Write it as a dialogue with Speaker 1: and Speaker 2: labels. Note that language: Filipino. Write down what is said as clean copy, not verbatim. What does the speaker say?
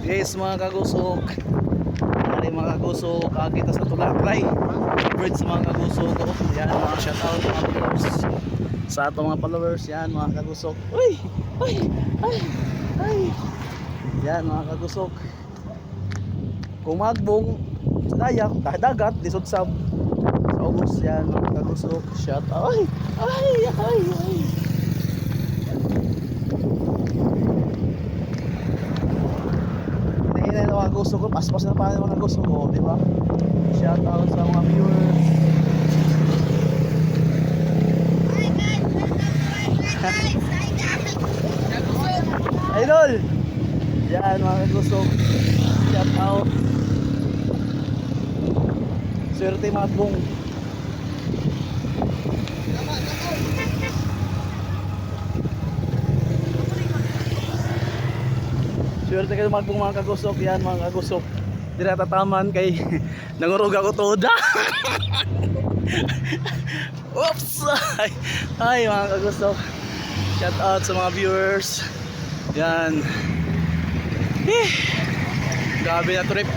Speaker 1: Yes mga kagusok. Ano mga kagusok, kita sa Tulakay. Birds mga kagusok. Yan mga shoutout mga followers. Sa ato mga followers, yan mga kagusok. Uy! Ay! Ay! Ay! Yan mga kagusok. Kumagbong dayak, dagat, lisod sa ubos yan mga kagusok. Shoutout. Ay! Ay! Ay! Ay! Mga gusto ko, paspas na pa mga gusto ko, di ba? Shout out sa mga viewers. Idol! Yan mga gusto. Shout out. Swerte matbong. Swerte kayo magbong mga kagusok. Yan mga kagusok. Di natataman kay nangurog ako toda. Oops! Ay mga kagusok. Shout out sa mga viewers. Yan. Grabe na trip.